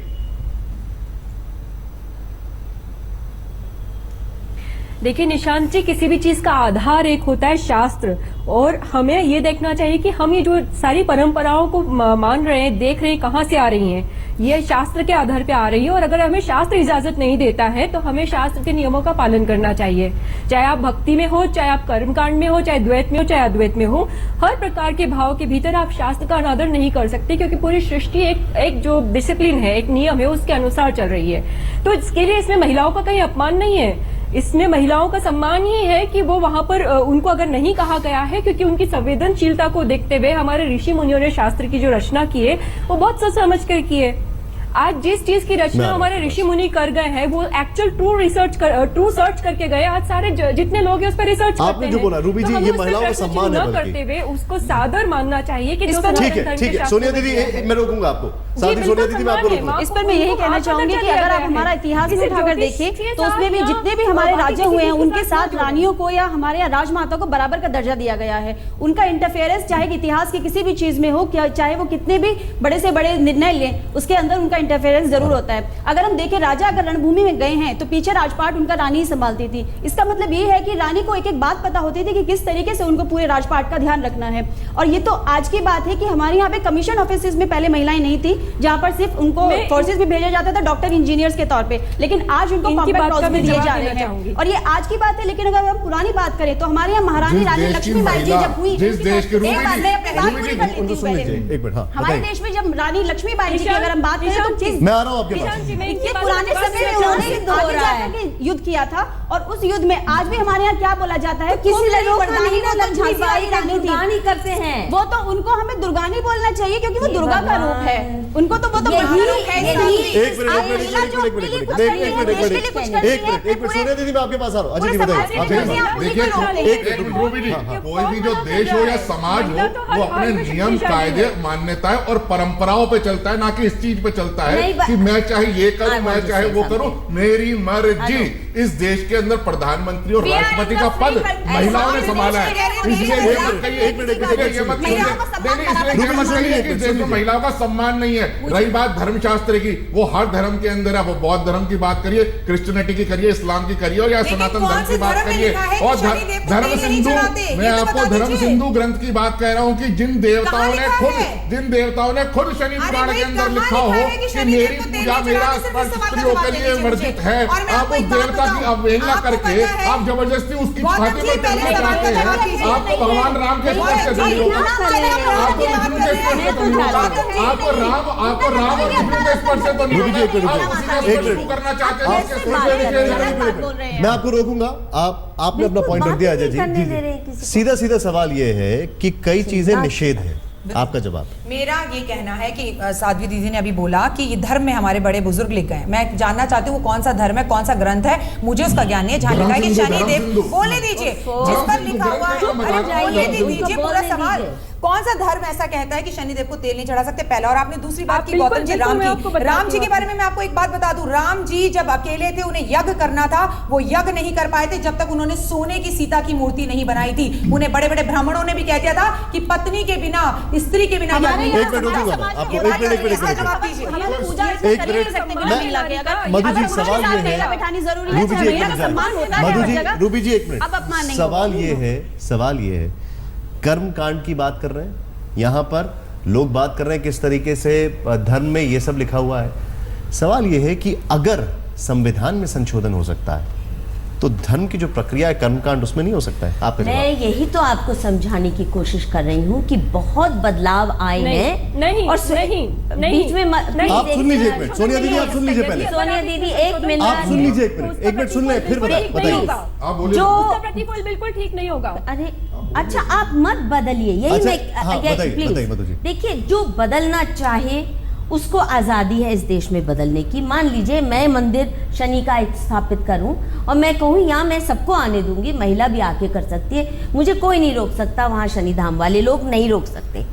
देखिए निशांत जी, किसी भी चीज का आधार एक होता है शास्त्र, और हमें ये देखना चाहिए कि हम ये जो सारी परंपराओं को मान रहे हैं, देख रहे हैं, कहाँ से आ रही हैं। ये शास्त्र के आधार पे आ रही है, और अगर हमें शास्त्र इजाजत नहीं देता है तो हमें शास्त्र के नियमों का पालन करना चाहिए। चाहे आप भक्ति में हो, चाहे आप कर्मकांड में हो, चाहे द्वैत में हो, चाहे अद्वैत में हो, हर प्रकार के भाव के भीतर आप शास्त्र का अनादर नहीं कर सकते, क्योंकि पूरी सृष्टि एक जो डिसिप्लिन है, एक नियम है, उसके अनुसार चल रही है। तो इसके लिए इसमें महिलाओं का कहीं अपमान नहीं है, इसमें महिलाओं का सम्मान ही है कि वो वहां पर उनको अगर नहीं कहा गया है, क्योंकि उनकी संवेदनशीलता को देखते हुए हमारे ऋषि मुनियों ने शास्त्र की जो रचना की है वो बहुत सोच समझ कर की है। आज जिस चीज की रचना हमारे ऋषि मुनि कर गए हैं वो एक्चुअल ट्रू सर्च करके गए। आज सारे जितने लोग हैं उस पर रिसर्च करते हैं। जो बोला रूबी जी, ये महिलाओं का सम्मान है, करते हुए उसको सादर मानना चाहिए कि ठीक है। सोनिया दीदी, मैं रोकूंगा आपको। सोनिया दीदी, मैं आपको रोकूंगा। इस पर मैं यही कहना चाहूंगी कि अगर आप हमारा इतिहास भी उठाकर देखें तो उसमें भी जितने भी हमारे राज्य हुए हैं उनके साथ रानियों को या हमारे यहाँ राजमाता को बराबर का दर्जा दिया गया है। उनका इंटरफेरेंस चाहे इतिहास की किसी भी चीज में हो, चाहे वो कितने भी बड़े से बड़े निर्णय लें, उसके अंदर उनका इंटरफेरेंस जरूर होता है। अगर हम देखें, राजा अगर रणभूमि में गए हैं तो पीछे राजपाट उनका रानी ही संभालती थी। इसका मतलब ये है कि रानी को एक एक बात पता होती थी कि किस तरीके से उनको पूरे राजपाट का ध्यान रखना है। और ये तो आज की बात है कि हमारे यहाँ पे कमीशन ऑफिसेज में पहले महिलाएं नहीं थी, जहाँ पर सिर्फ उनको फोर्सेज में भेजा जाता था डॉक्टर इंजीनियर्स के तौर पे, लेकिन आज उनको कॉम्पैक्ट रोल्स में दिए जा रहे हैं। और ये आज की बात है, लेकिन अगर हम पुरानी बात करें तो हमारे यहाँ महारानी रानी लक्ष्मीबाई जी जब हुई, हमारे देश में जब रानी लक्ष्मीबाई जी की अगर हम बात करें तो मैं आ रहा हूँ आपके पास। ये पुराने समय में उन्होंने युद्ध किया था, और उस युद्ध में आज भी हमारे यहाँ क्या बोला जाता है, किसी लक्ष्मीबाई रानी करते हैं, वो तो उनको हमें दुर्गानी बोलना चाहिए क्योंकि वो दुर्गा का रूप है। उनको तो वो तो सोनिया दीदी मैं आपके पास आ रहा हूँ। देखिए कोई भी जो देश हो या समाज हो वो अपने नियम कायदे मान्यताएं और परंपराओं पे चलता है, ना कि इस चीज पे चलता है कि मैं चाहे ये करूं मैं चाहे वो करूं, मेरी मर्जी। इस देश के अंदर प्रधानमंत्री और राष्ट्रपति का पद महिलाओं ने संभाला है, इसलिए ये मत कहिए इस देश में महिलाओं का सम्मान नहीं है। रही बात धर्मशास्त्र की, वो हर धर्म के अंदर है, वो बौद्ध धर्म की बात करिए, क्रिश्चियनिटी की करिए, इस्लाम की करिए, और या सनातन धर्म की बात करिए, और धर्म सिंधु, मैं आपको धर्म सिंधु ग्रंथ की बात कह रहा हूँ कि जिन देवताओं ने खुद शनि पुराण के अंदर लिखा हो कि मेरी पूजा मेरा स्त्रियों के लिए वर्जित है, आप उस देवता की अवहेलना करके आप जबरदस्ती उसकी छाती पर चढ़ना चाहते हैं। आपको भगवान राम के स्पर्श से धनी होगा, आपको विष्णु के स्पर्श से धनी होगा, आपको राम और विष्णु के स्पर्श से धनी होगा, करना चाहते हैं। मैं आपको रोकूंगा, आपने अपना पॉइंट रख दिया अजय जी। सीधा सीधा सवाल ये है कि कई चीजें निषेध है, आपका जवाब। मेरा ये कहना है कि साध्वी दीदी ने अभी बोला कि ये धर्म में हमारे बड़े बुजुर्ग लिख गए, मैं जानना चाहती हूँ वो कौन सा धर्म है, कौन सा ग्रंथ है, मुझे उसका ज्ञान नहीं है। जहाँ लिखा है कि शनिदेव, बोलने दीजिए, जिस पर लिखा हुआ है दीजिए पूरा सवाल, कौन सा धर्म ऐसा कहता है कि शनिदेव को तेल नहीं चढ़ा सकते, पहला। और आपने दूसरी बात की गौतम जी राम जी के बारे में मैं आपको एक बात बता दूं, राम जी जब अकेले थे, उन्हें यज्ञ करना था, वो यज्ञ नहीं कर पाए थे जब तक उन्होंने सोने की सीता की मूर्ति नहीं बनाई थी। उन्हें बड़े बड़े ब्राह्मणों ने भी कह दिया था कि पत्नी के बिना, स्त्री के बिना मधु जी सवाल ये है, रूबी जी एक मिनट, सवाल ये है कर्म कांड की बात कर रहे हैं, यहां पर लोग बात कर रहे हैं किस तरीके से धर्म में ये सब लिखा हुआ है। सवाल ये है कि अगर संविधान में संशोधन हो सकता है तो धर्म की जो प्रक्रिया है कर्मकांड उसमें नहीं हो सकता है? आप मैं यही तो आपको समझाने की कोशिश कर रही हूँ कि बहुत बदलाव आए हैं। नहीं, और बीच में आप सुन लीजिए एक मिनट, सोनिया दीदी आप सुन लीजिए पहले, सोनिया दीदी एक मिनट आप सुन लीजिए, एक मिनट सुन ले फिर बताइए। जो प्रतिफल बिल्कुल ठीक नहीं होगा। अरे अच्छा, आप मत बदलिए, यही मैं देखिए, जो बदलना चाहे उसको आज़ादी है इस देश में बदलने की। मान लीजिए मैं मंदिर शनि का स्थापित करूं और मैं कहूं यहाँ मैं सबको आने दूंगी, महिला भी आके कर सकती है, मुझे कोई नहीं रोक सकता, वहाँ शनि धाम वाले लोग नहीं रोक सकते।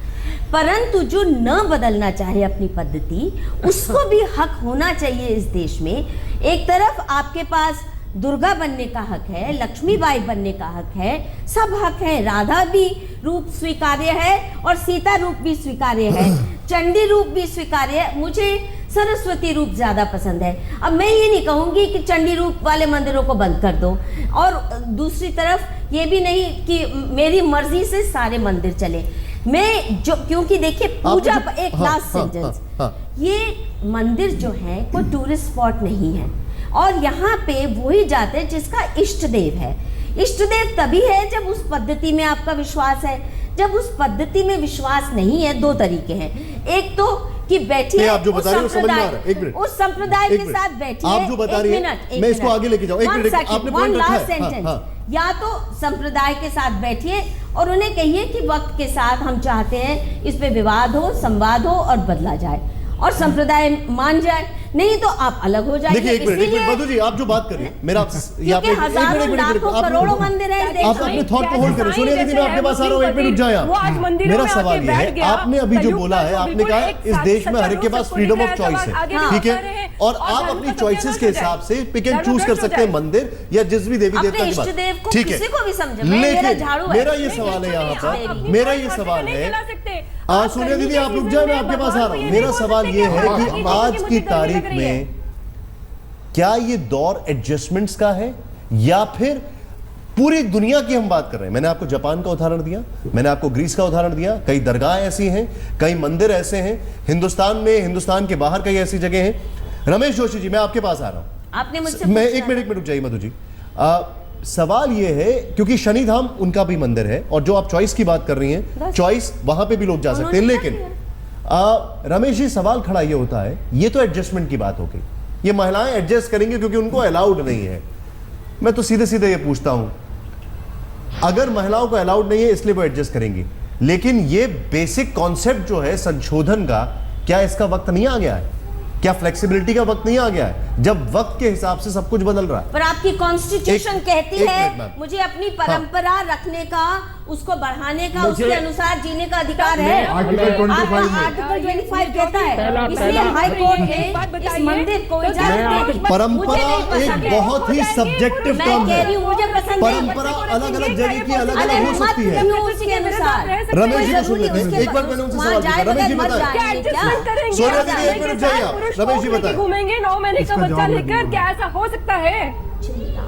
परंतु जो न बदलना चाहे अपनी पद्धति, उसको भी हक होना चाहिए इस देश में। एक तरफ आपके पास दुर्गा बनने का हक है, लक्ष्मीबाई बनने का हक है, सब हक है। राधा भी रूप स्वीकार्य है और सीता रूप भी स्वीकार्य है, चंडी रूप भी स्वीकार्य है। मुझे सरस्वती रूप ज्यादा पसंद है। अब मैं ये नहीं कहूंगी कि चंडी रूप वाले मंदिरों को बंद कर दो, और दूसरी तरफ ये भी नहीं कि मेरी मर्जी से सारे मंदिर चले। मैं जो, क्योंकि देखिए पूजा, एक लास्ट सेंटेंस, ये मंदिर जो है कोई टूरिस्ट स्पॉट नहीं है, और यहाँ पे वही जाते हैं जिसका इष्ट देव है। इष्ट देव तभी है जब उस पद्धति में आपका विश्वास है। जब उस पद्धति में विश्वास नहीं है, दो तरीके हैं, एक तो कि बैठिए आप जो बता रहे हो समझ में आ रहा है, एक मिनट, उस संप्रदाय के साथ बैठिए, आप जो बता रही हैं मैं इसको आगे लेके जाऊं, एक मिनट, आपने पॉइंट रखा है। या तो संप्रदाय के साथ बैठिए और उन्हें कहिए कि वक्त के साथ हम चाहते हैं इस पे विवाद हो, संवाद हो और बदला जाए, और संप्रदाय मान जाए, नहीं तो आप अलग हो जाइए। देखिए एक मिनट मधु जी, आप जो बात कर रहे हैं, मेरा हजारों लाखों करोड़ों मंदिर है, आप अपने थॉट को होल्ड करें। सोनिया दीदी मैं आपके पास आ रहा हूँ, एक मिनट जाए आप। मेरा सवाल ये है, आपने अभी जो बोला है, आपने कहा इस देश में हर एक के पास फ्रीडम ऑफ चॉइस है, ठीक है, और आप अपनी चॉइसेस के हिसाब से पिक एंड चूज कर सकते हैं मंदिर या जिस भी देवी देवता की बात, ठीक है। लेकिन मेरा ये सवाल है यहाँ पर, मेरा ये सवाल है, सोनिया दीदी आप रुक जाए, मैं आपके पास आ रहा हूं। मेरा सवाल ये है कि आज की तारीख में क्या ये दौर एडजस्टमेंट्स का है या फिर पूरी दुनिया की हम बात कर रहे हैं? मैंने आपको जापान का उदाहरण दिया, मैंने आपको ग्रीस का उदाहरण दिया, कई दरगाह ऐसी हैं, कई मंदिर ऐसे हैं हिंदुस्तान में, हिंदुस्तान के बाहर कई ऐसी जगह हैं। रमेश जोशी जी, मैं आपके पास आ रहा हूं। आपने मुझसे मैं एक मिनट रुक जाइए मधु जी। सवाल ये है क्योंकि शनि धाम उनका भी मंदिर है और जो आप चॉइस की बात कर रही हैं, चॉइस वहां पे भी लोग जा सकते हैं, लेकिन रमेश जी सवाल खड़ा ये होता है, ये तो एडजस्टमेंट की बात हो गई, ये महिलाएं एडजस्ट करेंगी क्योंकि उनको अलाउड नहीं है। मैं तो सीधे सीधे ये पूछता हूं, अगर महिलाओं को अलाउड नहीं है इसलिए वो एडजस्ट करेंगी, लेकिन ये बेसिक कॉन्सेप्ट जो है संशोधन का, क्या इसका वक्त नहीं आ गया है? क्या फ्लेक्सिबिलिटी का वक्त नहीं आ गया है जब वक्त के हिसाब से सब कुछ बदल रहा है? पर आपकी कॉन्स्टिट्यूशन कहती है मिनट, मुझे अपनी परंपरा रखने का, उसको बढ़ाने का, उसके अनुसार जीने का अधिकार है। आर्टिकल 25 आर्टिकल 25 कहता है, इसलिए हाई कोर्ट ने इस मंदिर को इजाजत दी। परंपरा एक बहुत ही सब्जेक्टिव टर्म है। मुझे पसंद है, परंपरा अलग अलग जगह की अलग अलग हो सकती है। उसके अनुसार रमेश जी को सुन लेते हैं, एक बार मैंने उनसे सवाल पूछा। रमेश जी बताएं, सोनिया दीदी एक मिनट जाइए आप, रमेश जी बताएं। घूमेंगे 9 महीने का बच्चा लेकर, क्या ऐसा हो सकता है?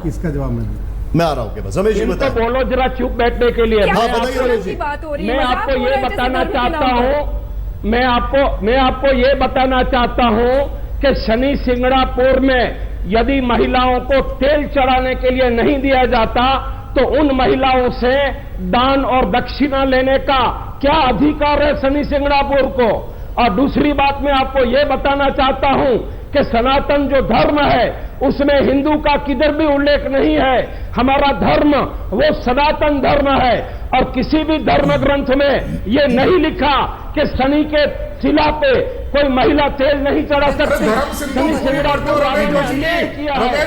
इसका जवाब मैं आ रहा हूं के पास। रमेश जी इनको बताएं। बोलो जरा चुप बैठने के लिए। हाँ बताइए रमेश जी। मैं आपको ये बताना चाहता हूँ, मैं आपको ये बताना चाहता हूँ कि शनि सिंगड़ापुर में यदि महिलाओं को तेल चढ़ाने के लिए नहीं दिया जाता तो उन महिलाओं से दान और दक्षिणा लेने का क्या अधिकार है शनि सिंगड़ापुर को? और दूसरी बात मैं आपको ये बताना चाहता हूं कि सनातन जो धर्म है उसमें हिंदू का किधर भी उल्लेख नहीं है। हमारा धर्म वो सनातन धर्म है और किसी भी धर्म ग्रंथ में ये नहीं लिखा कि शनि के शिला पे कोई महिला तेल नहीं चढ़ा सकती। रमेश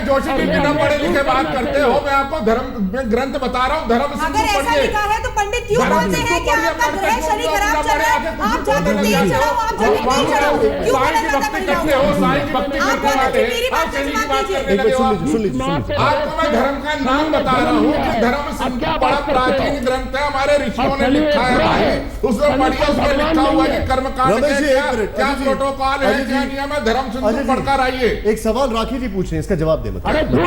जोशी जी बिना पढ़े लिखे बात करते हो। मैं आपको धर्म ग्रंथ बता रहा हूँ, धर्म अगर ऐसा लिखा है तो पंडित क्यों बोलते हैं कि आपका ग्रह शनि खराब चल रहा है, आप जाकर तेल चढ़ाओ, आप जाकर तेल चढ़ाओ, क्यों बोला जाता है? आपको मैं धर्म का नाम बता रहा हूँ कि धर्म सिंधु बड़ा प्राचीन ग्रंथ है, हमारे ऋषियों ने लिखा है भाई, उसमें पढ़िए, उसमें लिखा हुआ है कि कर्मकांड क्या प्रोटोकॉल है, क्या नियम है, धर्म सिंधु पढ़कर आइए। एक सवाल राखी जी पूछ रहे हैं, इसका जवाब दे मैं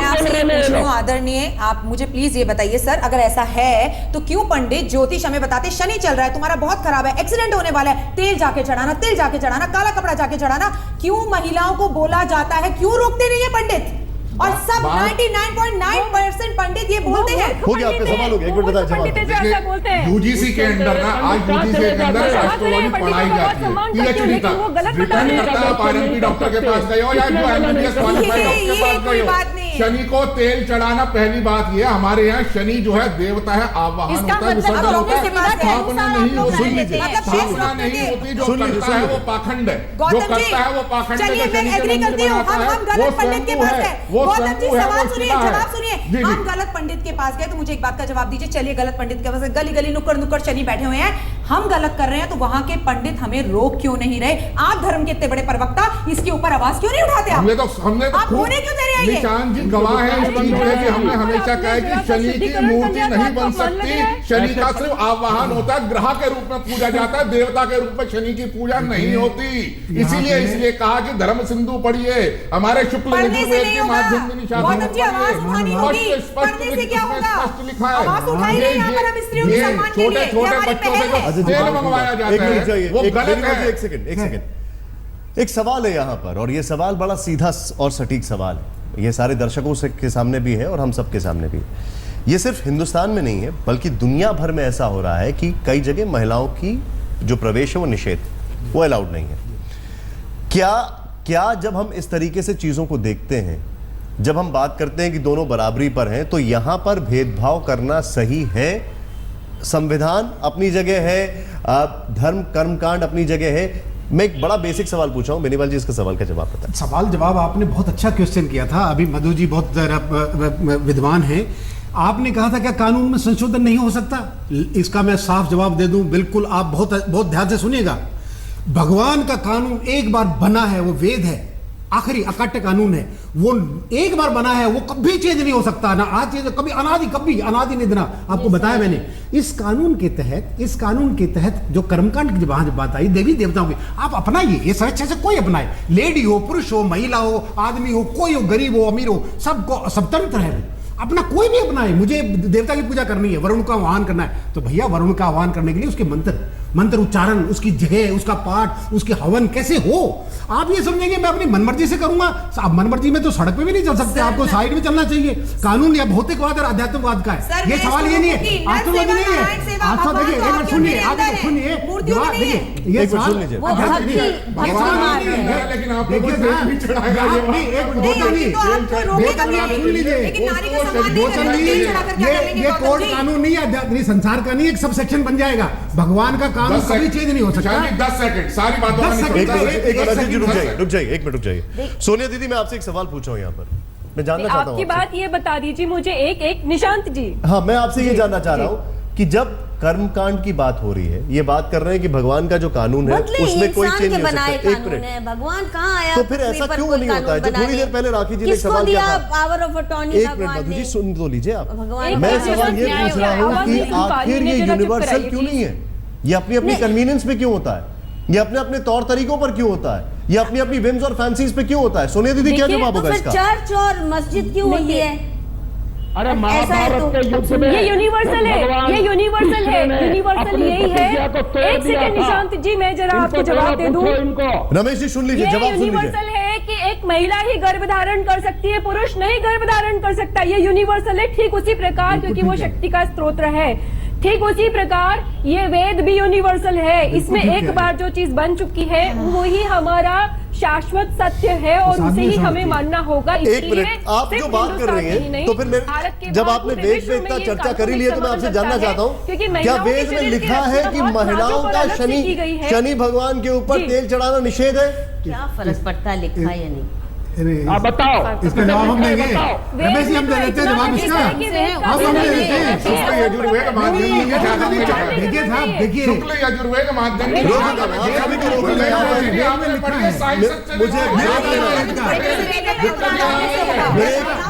आपसे ये पूछ रही हूँ आदरणीय, आप मुझे प्लीज ये बताइए सर, अगर ऐसा है तो क्यों पंडित ज्योतिष हमें बताते शनि चल रहा है, तुम्हारा बहुत खराब है, एक्सीडेंट होने वाला है, तेल जाके चढ़ाना, काला कपड़ा जाके चढ़ाना, क्यों महिलाओं को बोला जाता है, क्यों रोकते नहीं है पंडित? और सब 99.9% पंडित ये बोलते हैं। हो गया, आपका सवाल हो गया, एक मिनट बताइए जवाब। यूजीसी के अंदर ना, आज यूजीसी के अंदर एस्ट्रोलॉजी पढ़ाई जाती है, पीएचडी तक रिटर्न करता है, आरएमपी डॉक्टर के पास गए हो या जो एमबीबीएस क्वालिफाइड डॉक्टर के पास गए हो, शनि को तेल चढ़ाना, पहली बात ये, हमारे यहाँ शनि जो है देवता है, आवाहन होता है, विसर्जन होता है, स्थापना नहीं होती, स्थापना नहीं होती, जो करता है वो पाखंड है, जो करता है वो पाखंड है, जो शनि के मंदिर में आता है वो शंकु है, वो गौतम जी सवाल सुनिए, जवाब सुनिए। हम गलत पंडित के पास गए तो मुझे एक बात का जवाब दीजिए। चलिए गलत पंडित के पास, गली गली नुक्कड़ शनि बैठे हुए हैं, हम गलत कर रहे हैं तो वहां के पंडित हमें रोक क्यों नहीं रहे? आप धर्म के इतने बड़े प्रवक्ता, इसके ऊपर आवाज क्यों नहीं उठाते? हमने तो आप होने क्यों दे रहे हैं? निशान जी गवाह है इस चीज के कि हमने हमेशा कहा है कि शनि की मूर्ति नहीं बन सकती, शनि का सिर्फ आवाहन होता है, ग्रह के रूप में पूजा जाता है, देवता के रूप में शनि की पूजा नहीं होती। इसीलिए कहा कि धर्म सिंधु पढ़िए, हमारे शुक्ल यजुर्वेद के माध्यम से निशान छोटे छोटे बच्चों से तेल मंगवाया जाता है, वो गलत है। एक सेकंड, एक सवाल है यहाँ पर, और ये सवाल बड़ा सीधा और सटीक सवाल है, ये सारे दर्शकों के सामने भी है और हम सबके सामने भी है। ये सिर्फ हिंदुस्तान में नहीं है बल्कि दुनिया भर में ऐसा हो रहा है कि कई जगह महिलाओं की जो प्रवेश है वो निषेध, वो अलाउड नहीं है। क्या जब हम इस तरीके से चीजों को देखते हैं, जब हम बात करते हैं कि दोनों बराबरी पर हैं, तो यहां पर भेदभाव करना सही है? संविधान अपनी जगह है, धर्म कर्मकांड अपनी जगह है। मैं एक बड़ा बेसिक सवाल पूछा हूं, बेनीवाल जी इसका सवाल का जवाब बताएं। सवाल जवाब आपने बहुत अच्छा क्वेश्चन किया था, अभी मधु जी बहुत विद्वान हैं। आपने कहा था क्या कानून में संशोधन नहीं हो सकता? इसका मैं साफ जवाब दे दूं, बिल्कुल। आप बहुत ध्यान से सुनिएगा। भगवान का कानून एक बार बना है, वो वेद है, आखिरी अकाट्य कानून है, वो एक बार बना है, वो कभी चेंज नहीं हो सकता, ना आज चेंज, कभी अनादि निधना। आपको बताया मैंने, इस कानून के तहत जो कर्मकांड की जब बात आई देवी देवताओं की, आप अपनाइए, ये स्वेच्छा से कोई अपनाए, लेडी हो, पुरुष हो, महिला हो, आदमी हो, कोई हो, गरीब हो, अमीर हो, सबको स्वतंत्र है, अपना कोई भी अपनाए। मुझे देवता की पूजा करनी है, वरुण का आह्वान करना है, तो भैया वरुण का आह्वान करने के लिए उसके मंत्र उच्चारण, उसकी जगह, उसका पाठ, उसके हवन कैसे हो। आप ये समझेंगे मैं अपनी मनमर्जी से करूंगा, आप मनमर्जी में तो सड़क पे भी नहीं चल सकते, आपको साइड में चलना चाहिए। कानून या भौतिकवाद और आध्यात्मिकवाद का है, ये सवाल ये नहीं है, आस्ट्रोलॉजी नहीं है। आस्था देखिए, एक मिनट सुनिए, आप सुनिए, ये सवाल लेकिन आप देखिए ये कोर्ट कानून नहीं है, संसार का नहीं, एक सब सेक्शन बन जाएगा। भगवान का कानून कभी चेंज नहीं हो सकता। 10 सेकंड सारी बातों रुक जाइए, एक मिनट रुक जाइए। सोनिया दीदी, मैं आपसे एक सवाल पूछ रहा हूँ यहाँ पर, मैं जानना चाहता हूँ आपकी बात ये बता दीजिए मुझे एक निशांत जी। हाँ, मैं आपसे ये जानना चाह रहा हूँ कि जब कर्मकांड की बात हो रही है, ये बात कर रहे हैं कि भगवान का जो कानून है उसमें कोई चेंज नहीं हो सकता। एक मिनट, भगवान कहाँ आया? तो फिर ऐसा क्यों नहीं होता है? जो थोड़ी देर पहले राखी जी ने सवाल किया था, पावर ऑफ अटॉर्नी, एक मिनट मधु जी सुन तो लीजिए आप। मैं सवाल ये पूछ रहा हूँ कि आखिर ये यूनिवर्सल क्यों नहीं है? ये अपनी अपनी कन्वीनियंस पे क्यों होता है? ये अपने अपने तौर तरीकों पर क्यों होता है? ये अपनी अपनी विम्स और फैंसीज पे क्यों होता है? सोनिया दीदी, क्या जवाब होगा इसका? चर्च और मस्जिद क्यों होती है? अरे महाभारत के युद्ध में ये यूनिवर्सल है, ये यूनिवर्सल है, यूनिवर्सल यही है। एक सेकंड निशांत जी, मैं जरा आपको जवाब दे दूं। रमेश जी सुन लीजिए, जवाब सुन लीजिए। यूनिवर्सल है कि एक महिला ही गर्भ धारण कर सकती है, पुरुष नहीं गर्भ धारण कर सकता। ये यूनिवर्सल है, ठीक उसी प्रकार, क्योंकि वो शक्ति का स्रोत है, ठीक उसी प्रकार ये वेद भी यूनिवर्सल है। इसमें एक बार जो चीज बन चुकी है वही हमारा शाश्वत सत्य है और उसे ही हमें मानना होगा। एक मिनट, आप जो बात कर रही हैं, तो फिर जब आपने वेद में इतना चर्चा कर ही लिया, तो मैं आपसे जानना चाहता हूँ, क्या वेद में लिखा है कि महिलाओं का शनि भगवान के ऊपर तेल चढ़ाना निषेध है? क्या फर्क पड़ता है लिखा या नहीं? आप बताओ, इसका जवाब हम देंगे। रमेश जी, हम दे देते हैं जवाब इसका, आप हम दे देते हैं। शुक्ल यजुर्वेद माध्यम देखिए साहब, देखिए शुक्ल यजुर्वेद माध्यम मुझे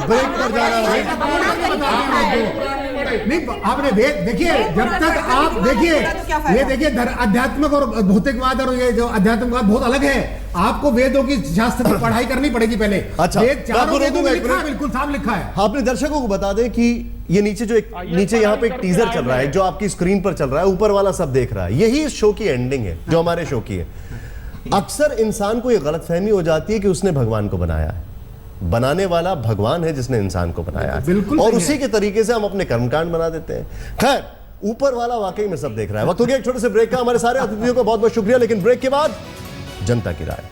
ब्रेक पर जाना है। नहीं, आपने वेद देखिए, जब तक आप देखिए, ये देखिए आध्यात्मिक और भौतिकवाद और ये जो आध्यात्मिकवाद बहुत अलग है। आपको वेदों की शास्त्र की पढ़ाई करनी पड़ेगी पहले। अच्छा, वेद चारों वेदों में लिखा है, बिल्कुल साफ लिखा है। आपने दर्शकों को बता दें कि ये नीचे जो नीचे यहाँ पे एक टीजर चल रहा है, जो आपकी स्क्रीन पर चल रहा है, ऊपर वाला सब देख रहा है, यही इस शो की एंडिंग है, जो हमारे शो की है। अक्सर इंसान को यह गलतफहमी हो जाती है कि उसने भगवान को बनाया है। बनाने वाला भगवान है जिसने इंसान को बनाया है, और उसी के तरीके से हम अपने कर्मकांड बना देते हैं। खैर, ऊपर वाला वाकई में सब देख रहा है। वक्त हो गया एक छोटे से ब्रेक का। हमारे सारे अतिथियों को बहुत बहुत शुक्रिया, लेकिन ब्रेक के बाद जनता की राय।